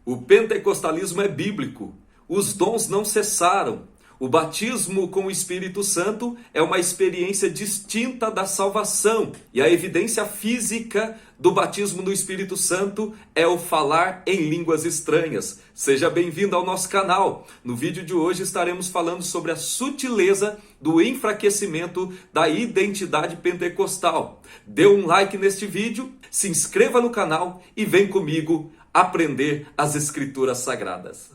O pentecostalismo é bíblico. Os dons não cessaram. O batismo com o Espírito Santo é uma experiência distinta da salvação. E a evidência física do batismo no Espírito Santo é o falar em línguas estranhas. Seja bem-vindo ao nosso canal. No vídeo de hoje estaremos falando sobre a sutileza do enfraquecimento da identidade pentecostal. Dê um like neste vídeo, se inscreva no canal e vem comigo aprender as Escrituras Sagradas.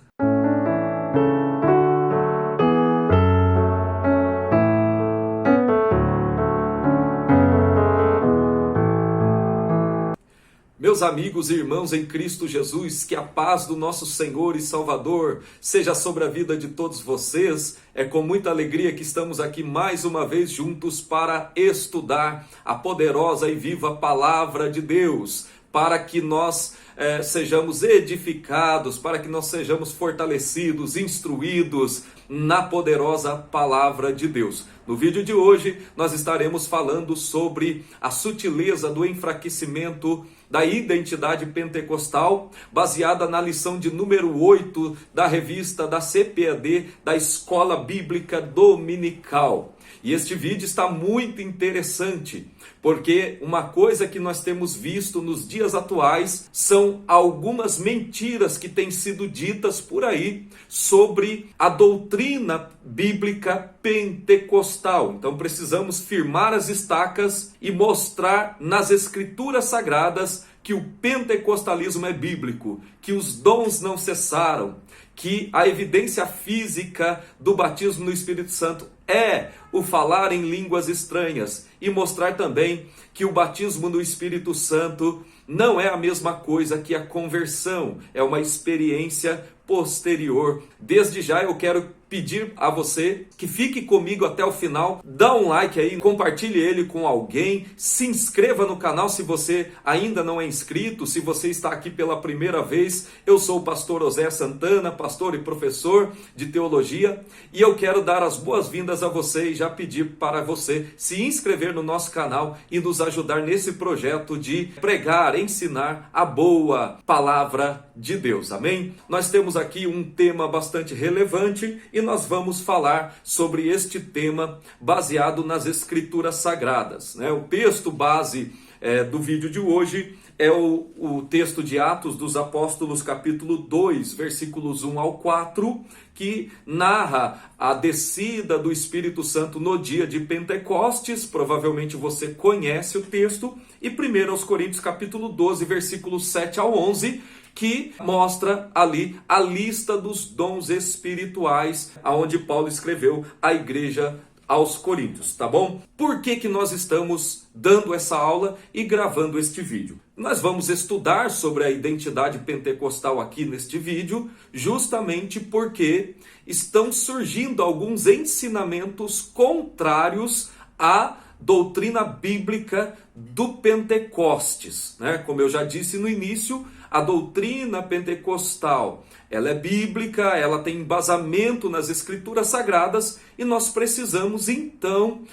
Meus amigos e irmãos em Cristo Jesus, que a paz do nosso Senhor e Salvador seja sobre a vida de todos vocês. É com muita alegria que estamos aqui mais uma vez juntos para estudar a poderosa e viva Palavra de Deus, para que nós sejamos edificados, para que nós sejamos fortalecidos, instruídos na poderosa Palavra de Deus. No vídeo de hoje nós estaremos falando sobre a sutileza do enfraquecimento da identidade pentecostal, baseada na lição de número 8 da revista da CPAD, da Escola Bíblica Dominical. E este vídeo está muito interessante, porque uma coisa que nós temos visto nos dias atuais são algumas mentiras que têm sido ditas por aí sobre a doutrina bíblica pentecostal. Então precisamos firmar as estacas e mostrar nas Escrituras Sagradas que o pentecostalismo é bíblico, que os dons não cessaram, que a evidência física do batismo no Espírito Santo é o falar em línguas estranhas, e mostrar também que o batismo no Espírito Santo não é a mesma coisa que a conversão, é uma experiência posterior. Desde já eu quero pedir a você que fique comigo até o final, dá um like aí, compartilhe ele com alguém, se inscreva no canal se você ainda não é inscrito, se você está aqui pela primeira vez. Eu sou o pastor Osé Santana, pastor e professor de teologia, e eu quero dar as boas-vindas a você e já pedir para você se inscrever no nosso canal e nos ajudar nesse projeto de pregar, ensinar a boa palavra de Deus, amém? Nós temos aqui um tema bastante relevante e nós vamos falar sobre este tema baseado nas Escrituras Sagradas, né? O texto base do vídeo de hoje é o texto de Atos dos Apóstolos, capítulo 2, versículos 1 ao 4, que narra a descida do Espírito Santo no dia de Pentecostes. Provavelmente você conhece o texto. E 1 Coríntios, capítulo 12, versículos 7 ao 11, que mostra ali a lista dos dons espirituais, aonde Paulo escreveu à igreja aos Coríntios, tá bom? Por que nós estamos dando essa aula e gravando este vídeo? Nós vamos estudar sobre a identidade pentecostal aqui neste vídeo, justamente porque estão surgindo alguns ensinamentos contrários à doutrina bíblica do Pentecostes, né? Como eu já disse no início, a doutrina pentecostal, ela é bíblica, ela tem embasamento nas Escrituras Sagradas, e nós precisamos então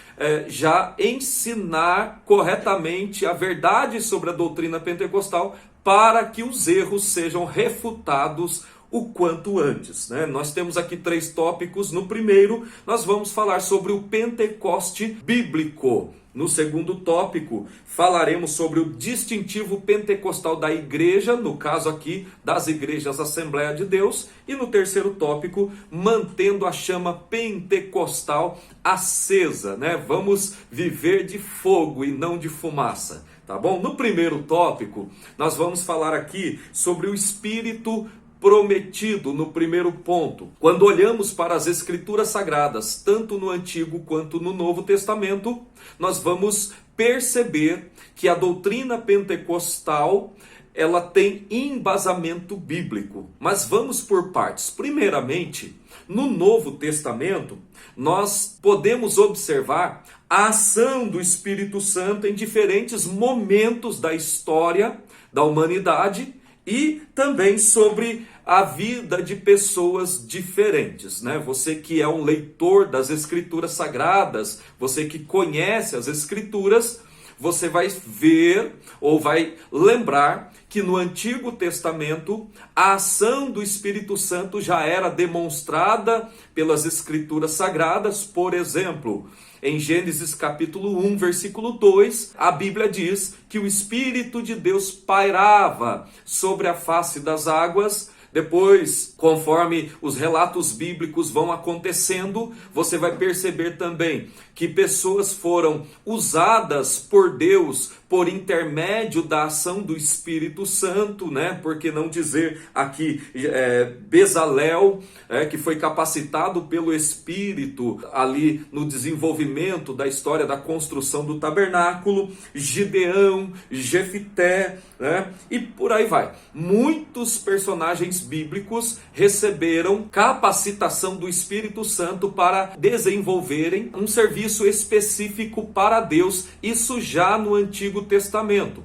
já ensinar corretamente a verdade sobre a doutrina pentecostal para que os erros sejam refutados o quanto antes, né? Nós temos aqui 3 tópicos. No primeiro, nós vamos falar sobre o Pentecoste bíblico. No segundo tópico, falaremos sobre o distintivo pentecostal da igreja, no caso aqui das igrejas Assembleia de Deus. E no terceiro tópico, mantendo a chama pentecostal acesa, né? Vamos viver de fogo e não de fumaça, tá bom? No primeiro tópico, nós vamos falar aqui sobre o Espírito prometido no primeiro ponto. Quando olhamos para as Escrituras Sagradas, tanto no Antigo quanto no Novo Testamento, nós vamos perceber que a doutrina pentecostal, ela tem embasamento bíblico. Mas vamos por partes. Primeiramente, no Novo Testamento, nós podemos observar a ação do Espírito Santo em diferentes momentos da história da humanidade e também sobre a vida de pessoas diferentes, né? Você que é um leitor das Escrituras Sagradas, você que conhece as Escrituras, você vai ver ou vai lembrar que no Antigo Testamento a ação do Espírito Santo já era demonstrada pelas Escrituras Sagradas. Por exemplo, em Gênesis capítulo 1, versículo 2, a Bíblia diz que o Espírito de Deus pairava sobre a face das águas. Depois, conforme os relatos bíblicos vão acontecendo, você vai perceber também que pessoas foram usadas por Deus por intermédio da ação do Espírito Santo, né? Por que não dizer aqui Bezalel, que foi capacitado pelo Espírito ali no desenvolvimento da história da construção do tabernáculo, Gideão, Jefité, né? E por aí vai. Muitos personagens bíblicos receberam capacitação do Espírito Santo para desenvolverem um serviço específico para Deus, isso já no Antigo Testamento.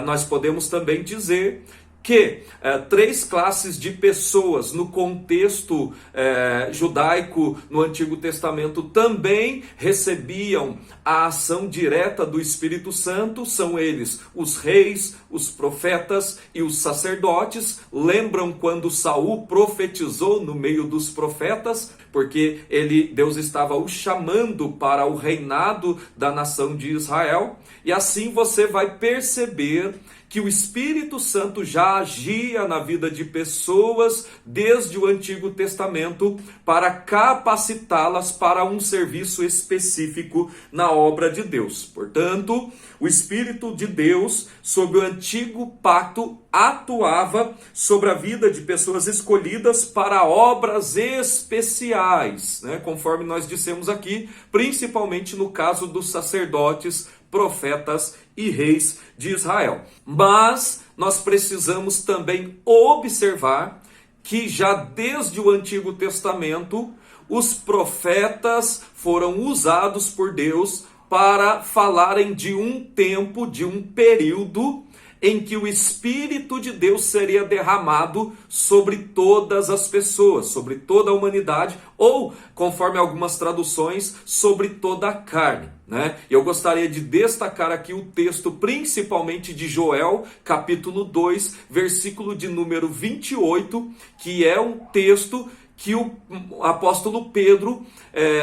Nós podemos também dizer que três classes de pessoas no contexto judaico no Antigo Testamento também recebiam a ação direta do Espírito Santo. São eles os reis, os profetas e os sacerdotes. Lembram quando Saul profetizou no meio dos profetas? Porque Deus estava o chamando para o reinado da nação de Israel. E assim você vai perceber que o Espírito Santo já agia na vida de pessoas desde o Antigo Testamento para capacitá-las para um serviço específico na obra de Deus. Portanto, o Espírito de Deus, sob o Antigo Pacto, atuava sobre a vida de pessoas escolhidas para obras especiais, né? Conforme nós dissemos aqui, principalmente no caso dos sacerdotes, profetas e reis de Israel. Mas nós precisamos também observar que já desde o Antigo Testamento, os profetas foram usados por Deus para falarem de um tempo, de um período em que o Espírito de Deus seria derramado sobre todas as pessoas, sobre toda a humanidade, ou, conforme algumas traduções, sobre toda a carne, né? Eu gostaria de destacar aqui o texto principalmente de Joel, capítulo 2, versículo de número 28, que é um texto que o apóstolo Pedro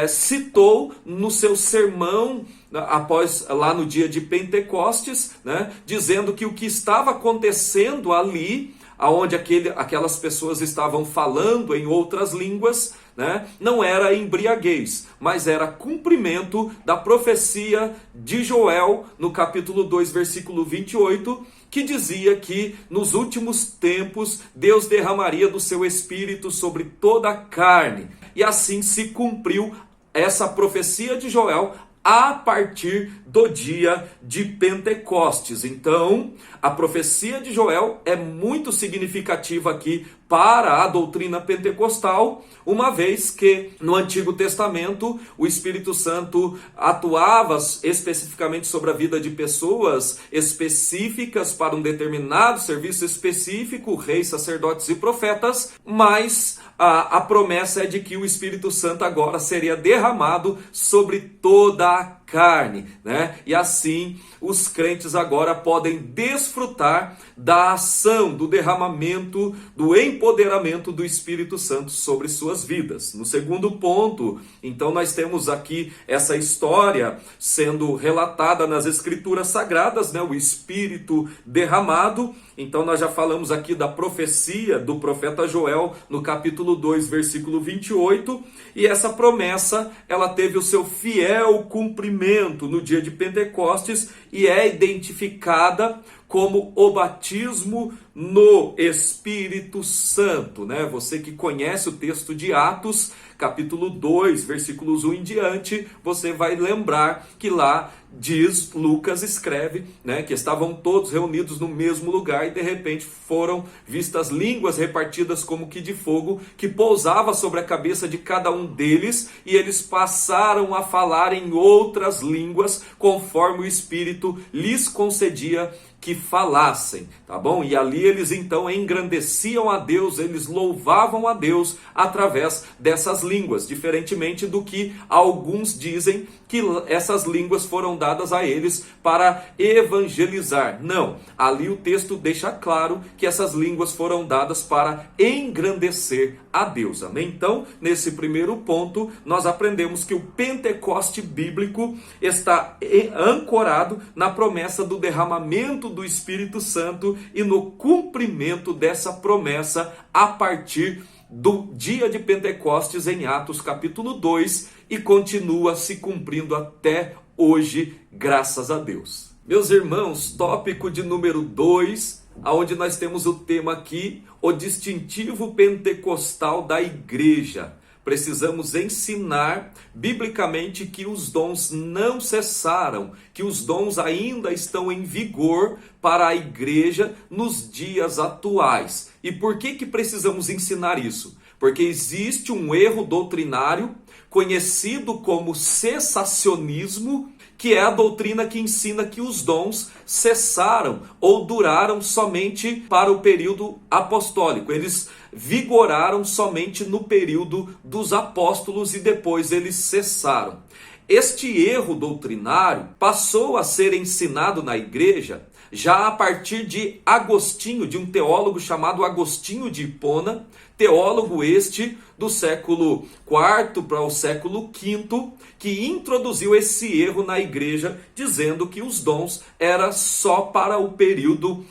citou no seu sermão após lá no dia de Pentecostes, né, dizendo que o que estava acontecendo ali, aonde aquelas pessoas estavam falando em outras línguas, né, não era embriaguez, mas era cumprimento da profecia de Joel no capítulo 2, versículo 28, que dizia que nos últimos tempos Deus derramaria do seu Espírito sobre toda a carne. E assim se cumpriu essa profecia de Joel a partir do dia de Pentecostes. Então, a profecia de Joel é muito significativa aqui para a doutrina pentecostal, uma vez que no Antigo Testamento o Espírito Santo atuava especificamente sobre a vida de pessoas específicas para um determinado serviço específico, reis, sacerdotes e profetas, mas a promessa é de que o Espírito Santo agora seria derramado sobre toda a carne, né? E assim os crentes agora podem desfrutar da ação, do derramamento, do empoderamento do Espírito Santo sobre suas vidas. No segundo ponto, então nós temos aqui essa história sendo relatada nas Escrituras Sagradas, né? O Espírito derramado. Então nós já falamos aqui da profecia do profeta Joel no capítulo 2, versículo 28, e essa promessa, ela teve o seu fiel cumprimento no dia de Pentecostes e é identificada como o batismo no Espírito Santo, né? Você que conhece o texto de Atos, capítulo 2, versículos 1 em diante, você vai lembrar que lá diz, Lucas escreve, né, que estavam todos reunidos no mesmo lugar e de repente foram vistas línguas repartidas como que de fogo, que pousava sobre a cabeça de cada um deles, e eles passaram a falar em outras línguas, conforme o Espírito lhes concedia que falassem, tá bom? E ali eles então engrandeciam a Deus, eles louvavam a Deus através dessas línguas, diferentemente do que alguns dizem que essas línguas foram dadas a eles para evangelizar. Não, ali o texto deixa claro que essas línguas foram dadas para engrandecer a Deus, amém? Então, nesse primeiro ponto, nós aprendemos que o Pentecoste bíblico está ancorado na promessa do derramamento do Espírito Santo e no cumprimento dessa promessa a partir do dia de Pentecostes em Atos capítulo 2 e continua se cumprindo até hoje, graças a Deus. Meus irmãos, tópico de número 2, onde nós temos o tema aqui, o distintivo pentecostal da igreja. Precisamos ensinar biblicamente que os dons não cessaram, que os dons ainda estão em vigor para a igreja nos dias atuais. E por que precisamos ensinar isso? Porque existe um erro doutrinário conhecido como cessacionismo, que é a doutrina que ensina que os dons cessaram ou duraram somente para o período apostólico. Eles vigoraram somente no período dos apóstolos e depois eles cessaram. Este erro doutrinário passou a ser ensinado na igreja já a partir de Agostinho, de um teólogo chamado Agostinho de Hipona, teólogo este do século IV para o século V, que introduziu esse erro na igreja, dizendo que os dons eram só para o período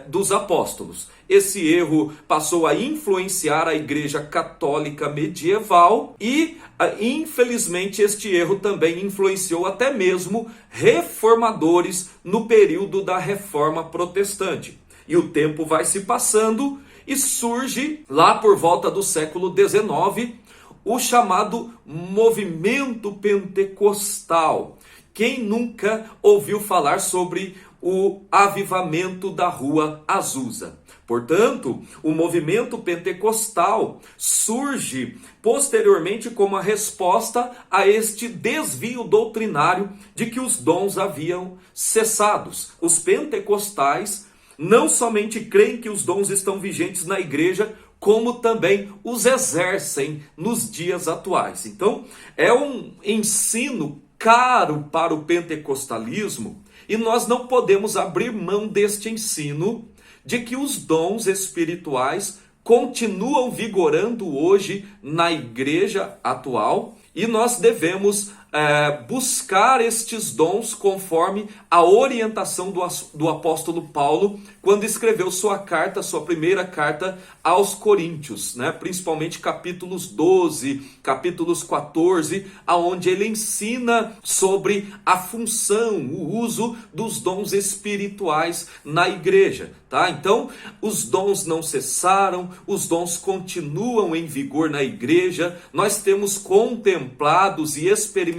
dos apóstolos. Esse erro passou a influenciar a igreja católica medieval e, infelizmente, este erro também influenciou até mesmo reformadores no período da Reforma Protestante. E o tempo vai se passando e surge, lá por volta do século XIX, o chamado movimento pentecostal. Quem nunca ouviu falar sobre o avivamento da Rua Azusa? Portanto, o movimento pentecostal surge posteriormente como a resposta a este desvio doutrinário de que os dons haviam cessado. Os pentecostais não somente creem que os dons estão vigentes na igreja, como também os exercem nos dias atuais. Então, é um ensino caro para o pentecostalismo e nós não podemos abrir mão deste ensino de que os dons espirituais continuam vigorando hoje na igreja atual e nós devemos buscar estes dons conforme a orientação do apóstolo Paulo quando escreveu sua primeira carta aos Coríntios, né? Principalmente capítulos 12, capítulos 14, aonde ele ensina sobre a função, o uso dos dons espirituais na igreja, tá? Então, os dons não cessaram, os dons continuam em vigor na igreja, nós temos contemplados e experimentados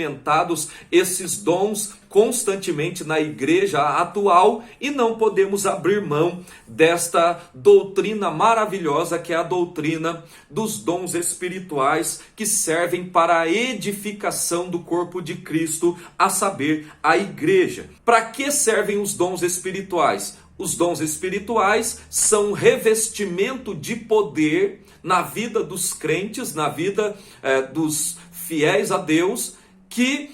esses dons constantemente na igreja atual e não podemos abrir mão desta doutrina maravilhosa que é a doutrina dos dons espirituais que servem para a edificação do corpo de Cristo, a saber, a igreja. Para que servem os dons espirituais? Os dons espirituais são revestimento de poder na vida dos crentes, na vida dos fiéis a Deus, que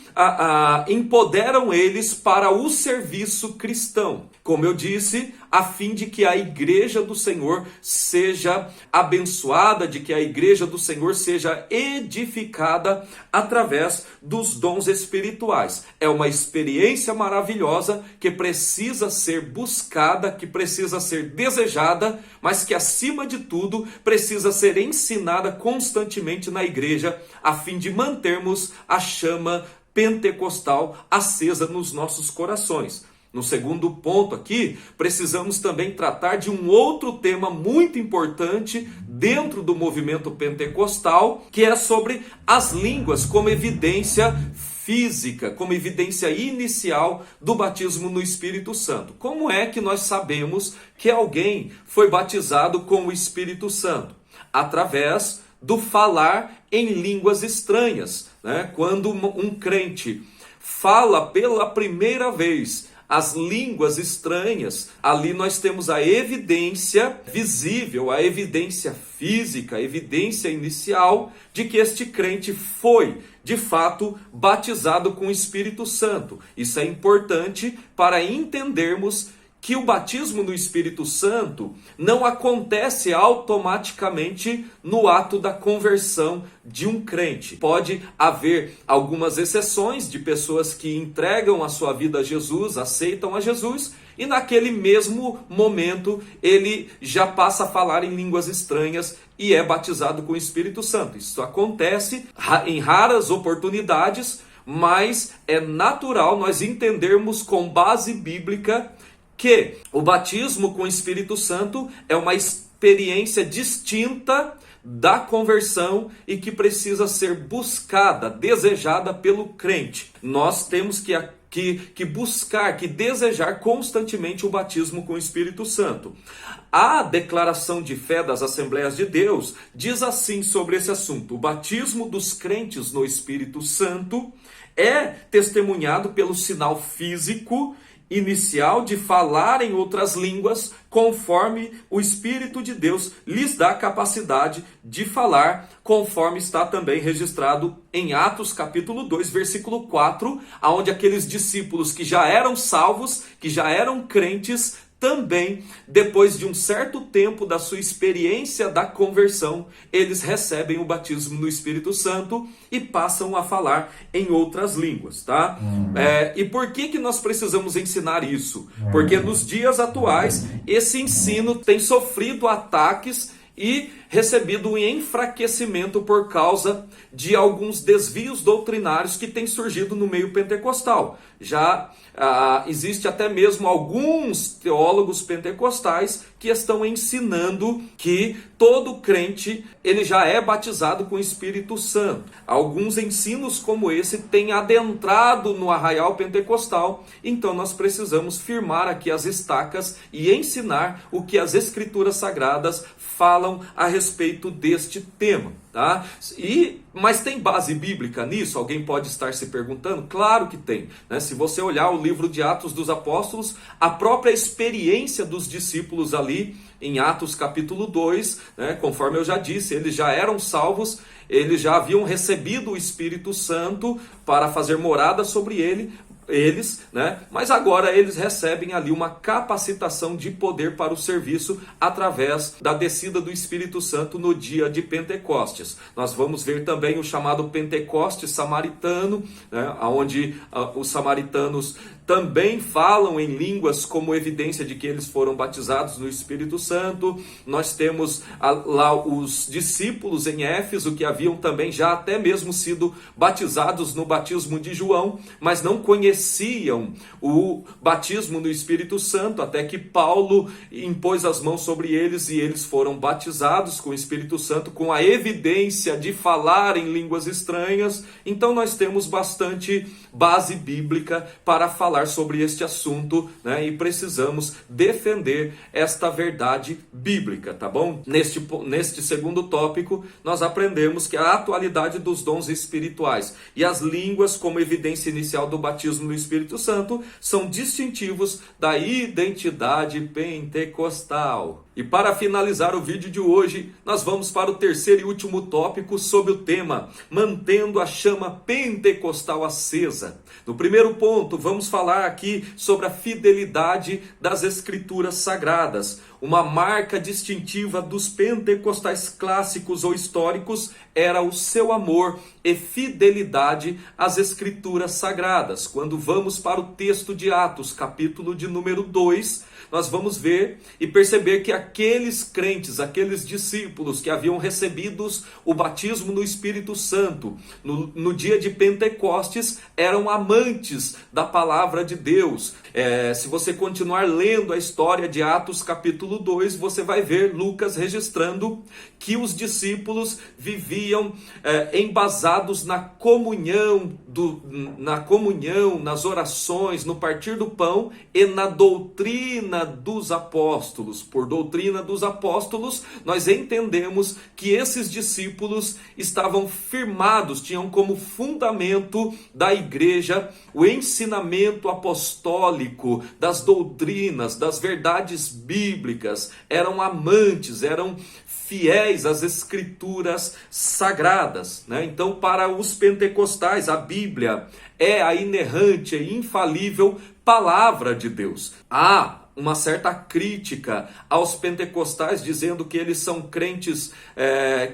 empoderam eles para o serviço cristão. Como eu disse, a fim de que a igreja do Senhor seja abençoada, de que a igreja do Senhor seja edificada através dos dons espirituais. É uma experiência maravilhosa que precisa ser buscada, que precisa ser desejada, mas que acima de tudo precisa ser ensinada constantemente na igreja, a fim de mantermos a chama pentecostal acesa nos nossos corações. No segundo ponto aqui, precisamos também tratar de um outro tema muito importante dentro do movimento pentecostal, que é sobre as línguas como evidência física, como evidência inicial do batismo no Espírito Santo. Como é que nós sabemos que alguém foi batizado com o Espírito Santo? Através do falar em línguas estranhas, né? Quando um crente fala pela primeira vez as línguas estranhas, ali nós temos a evidência visível, a evidência física, a evidência inicial de que este crente foi, de fato, batizado com o Espírito Santo. Isso é importante para entendermos que o batismo no Espírito Santo não acontece automaticamente no ato da conversão de um crente. Pode haver algumas exceções de pessoas que entregam a sua vida a Jesus, aceitam a Jesus, e naquele mesmo momento ele já passa a falar em línguas estranhas e é batizado com o Espírito Santo. Isso acontece em raras oportunidades, mas é natural nós entendermos com base bíblica que o batismo com o Espírito Santo é uma experiência distinta da conversão e que precisa ser buscada, desejada pelo crente. Nós temos que buscar, que desejar constantemente o batismo com o Espírito Santo. A declaração de fé das Assembleias de Deus diz assim sobre esse assunto: o batismo dos crentes no Espírito Santo é testemunhado pelo sinal físico inicial de falar em outras línguas, conforme o Espírito de Deus lhes dá capacidade de falar, conforme está também registrado em Atos capítulo 2, versículo 4, onde aqueles discípulos que já eram salvos, que já eram crentes, também, depois de um certo tempo da sua experiência da conversão, eles recebem o batismo no Espírito Santo e passam a falar em outras línguas, tá? E por que nós precisamos ensinar isso? Porque nos dias atuais, esse ensino tem sofrido ataques e recebido um enfraquecimento por causa de alguns desvios doutrinários que têm surgido no meio pentecostal. Já existe até mesmo alguns teólogos pentecostais que estão ensinando que todo crente ele já é batizado com o Espírito Santo. Alguns ensinos como esse têm adentrado no arraial pentecostal, então nós precisamos firmar aqui as estacas e ensinar o que as Escrituras Sagradas falam a respeito deste tema, tá? Mas tem base bíblica nisso? Alguém pode estar se perguntando? Claro que tem, né? Se você olhar o livro de Atos dos Apóstolos, a própria experiência dos discípulos ali em Atos capítulo 2, né? Conforme eu já disse, eles já eram salvos, eles já haviam recebido o Espírito Santo para fazer morada sobre eles, né? Mas agora eles recebem ali uma capacitação de poder para o serviço através da descida do Espírito Santo no dia de Pentecostes. Nós vamos ver também o chamado Pentecostes samaritano, né? Onde os samaritanos também falam em línguas como evidência de que eles foram batizados no Espírito Santo. Nós temos lá os discípulos em Éfeso que haviam também já até mesmo sido batizados no batismo de João, mas não conheciam o batismo no Espírito Santo, até que Paulo impôs as mãos sobre eles e eles foram batizados com o Espírito Santo, com a evidência de falar em línguas estranhas. Então nós temos bastante base bíblica para falar sobre este assunto, né? E precisamos defender esta verdade bíblica, tá bom? Neste segundo tópico, nós aprendemos que a atualidade dos dons espirituais e as línguas como evidência inicial do batismo no Espírito Santo são distintivos da identidade pentecostal. E para finalizar o vídeo de hoje, nós vamos para o terceiro e último tópico sobre o tema mantendo a chama pentecostal acesa. No primeiro ponto, vamos falar aqui sobre a fidelidade das Escrituras Sagradas. Uma marca distintiva dos pentecostais clássicos ou históricos era o seu amor e fidelidade às Escrituras Sagradas. Quando vamos para o texto de Atos, capítulo de número 2, nós vamos ver e perceber que aqueles crentes, aqueles discípulos que haviam recebido o batismo no Espírito Santo no dia de Pentecostes eram amantes da palavra de Deus. Se você continuar lendo a história de Atos capítulo 2, você vai ver Lucas registrando que os discípulos viviam embasados na comunhão, nas orações, no partir do pão e na doutrina dos apóstolos. Por doutrina doutrina dos apóstolos, nós entendemos que esses discípulos estavam firmados, tinham como fundamento da igreja o ensinamento apostólico das doutrinas, das verdades bíblicas, eram amantes, eram fiéis às escrituras sagradas, né? Então, para os pentecostais, a Bíblia é a inerrante e infalível palavra de Deus. Há uma certa crítica aos pentecostais, dizendo que eles são crentes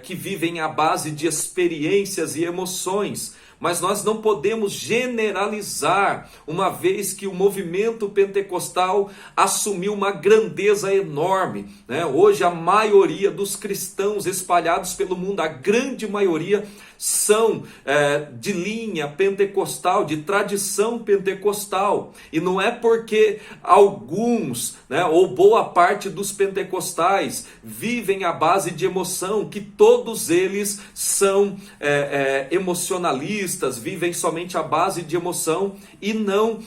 que vivem à base de experiências e emoções. Mas nós não podemos generalizar, uma vez que o movimento pentecostal assumiu uma grandeza enorme, né? Hoje a maioria dos cristãos espalhados pelo mundo, a grande maioria, são de linha pentecostal, de tradição pentecostal. E não é porque alguns, né, ou boa parte dos pentecostais vivem à base de emoção, que todos eles são emocionalistas, vivem somente à base de emoção e não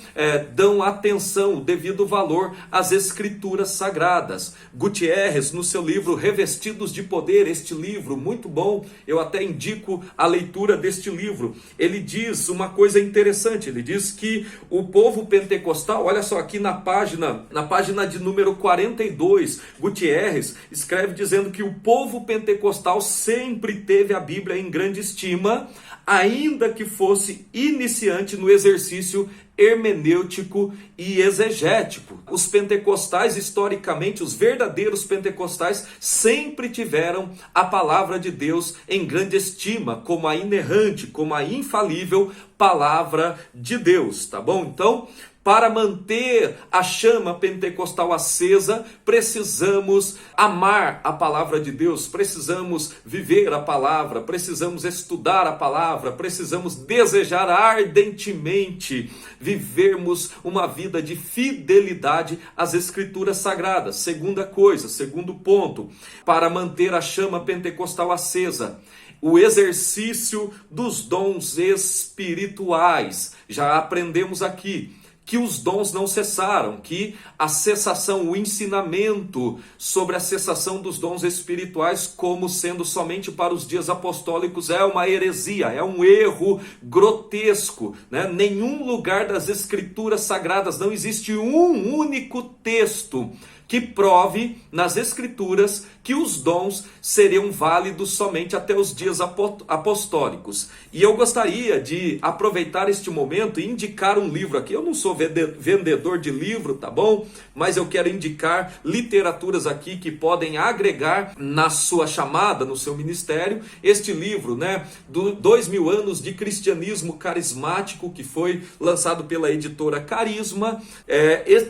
dão atenção, o devido valor às escrituras sagradas. Gutierrez, no seu livro Revestidos de Poder, este livro muito bom, eu até indico a leitura deste livro, ele diz uma coisa interessante. Ele diz que o povo pentecostal, olha só, aqui na página de número 42, Gutierrez escreve dizendo que o povo pentecostal sempre teve a Bíblia em grande estima, ainda que fosse iniciante no exercício hermenêutico e exegético. Os pentecostais, historicamente, os verdadeiros pentecostais, sempre tiveram a palavra de Deus em grande estima, como a inerrante, como a infalível palavra de Deus, tá bom? Então, para manter a chama pentecostal acesa, precisamos amar a palavra de Deus, precisamos viver a palavra, precisamos estudar a palavra, precisamos desejar ardentemente vivermos uma vida de fidelidade às escrituras sagradas. Segunda coisa, segundo ponto, para manter a chama pentecostal acesa, o exercício dos dons espirituais. Já aprendemos aqui que os dons não cessaram, que a cessação, o ensinamento sobre a cessação dos dons espirituais como sendo somente para os dias apostólicos é uma heresia, é um erro grotesco, né? Nenhum lugar das escrituras sagradas, não existe um único texto que prove nas escrituras que os dons seriam válidos somente até os dias apostólicos. E eu gostaria de aproveitar este momento e indicar um livro aqui. Eu não sou vendedor de livro, tá bom? Mas eu quero indicar literaturas aqui que podem agregar na sua chamada, no seu ministério. Este livro, né, do 2000 anos de cristianismo carismático, que foi lançado pela editora Carisma.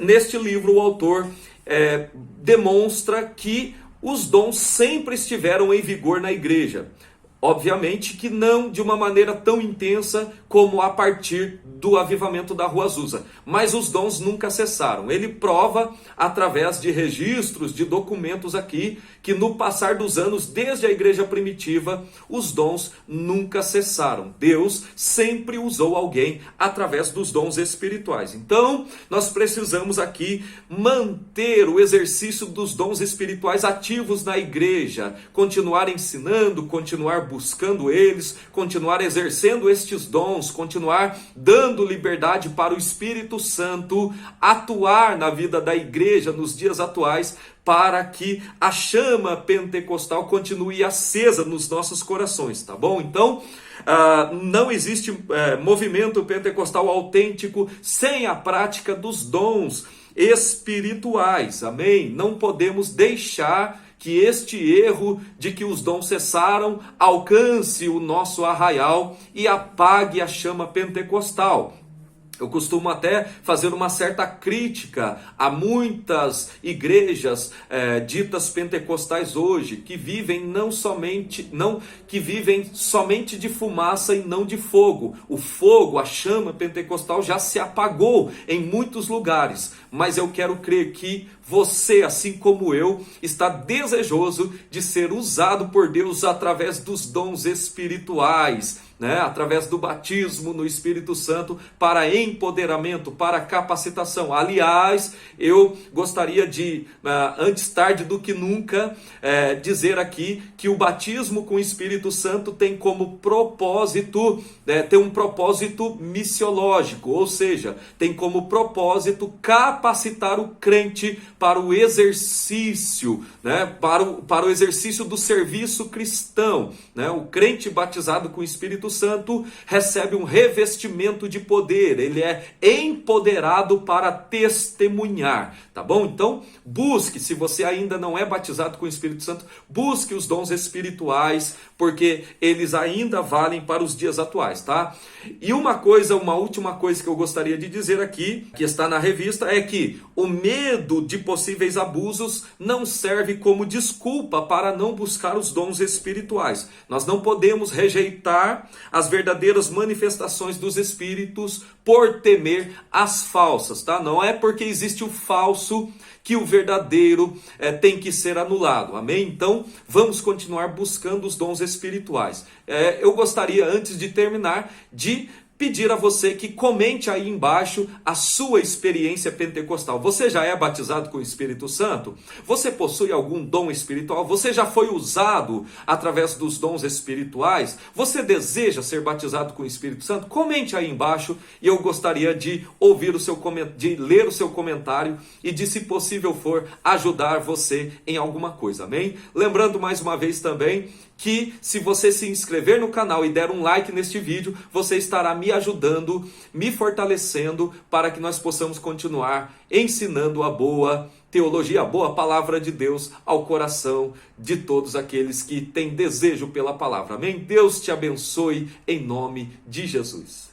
Neste livro o autor demonstra que os dons sempre estiveram em vigor na igreja. Obviamente que não de uma maneira tão intensa como a partir do avivamento da Rua Azusa, mas os dons nunca cessaram. Ele prova através de registros, de documentos aqui, que no passar dos anos, desde a igreja primitiva, os dons nunca cessaram. Deus sempre usou alguém através dos dons espirituais. Então, nós precisamos aqui manter o exercício dos dons espirituais ativos na igreja, continuar ensinando, continuar buscando eles, continuar exercendo estes dons, continuar dando liberdade para o Espírito Santo atuar na vida da igreja nos dias atuais, para que a chama pentecostal continue acesa nos nossos corações, tá bom? Então, não existe movimento pentecostal autêntico sem a prática dos dons espirituais, amém? Não podemos deixar que este erro de que os dons cessaram alcance o nosso arraial e apague a chama pentecostal. Eu costumo até fazer uma certa crítica a muitas igrejas ditas pentecostais hoje, que vivem que vivem somente de fumaça e não de fogo. O fogo, a chama pentecostal já se apagou em muitos lugares, mas eu quero crer que você, assim como eu, está desejoso de ser usado por Deus através dos dons espirituais, né? Através do batismo no Espírito Santo para empoderamento, para capacitação. Aliás, eu gostaria de, antes tarde do que nunca, dizer aqui que o batismo com o Espírito Santo tem como propósito, tem um propósito missiológico, ou seja, tem como propósito capacitar o crente para o exercício, né? para o exercício do serviço cristão, né? O crente batizado com o Espírito Santo recebe um revestimento de poder, ele é empoderado para testemunhar, tá bom? Então, busque, se você ainda não é batizado com o Espírito Santo, busque os dons espirituais, porque eles ainda valem para os dias atuais, tá? E uma última coisa que eu gostaria de dizer aqui, que está na revista, é que o medo de possíveis abusos não serve como desculpa para não buscar os dons espirituais. Nós não podemos rejeitar as verdadeiras manifestações dos espíritos por temer as falsas, tá? Não é porque existe o falso que o verdadeiro tem que ser anulado, amém? Então, vamos continuar buscando os dons espirituais. Eu gostaria, antes de terminar, de pedir a você que comente aí embaixo a sua experiência pentecostal. Você já é batizado com o Espírito Santo? Você possui algum dom espiritual? Você já foi usado através dos dons espirituais? Você deseja ser batizado com o Espírito Santo? Comente aí embaixo e eu gostaria de ouvir de ler o seu comentário e de, se possível for, ajudar você em alguma coisa, amém? Lembrando mais uma vez também que se você se inscrever no canal e der um like neste vídeo, você estará me ajudando, me fortalecendo para que nós possamos continuar ensinando a boa teologia, a boa palavra de Deus ao coração de todos aqueles que têm desejo pela palavra. Amém? Deus te abençoe em nome de Jesus.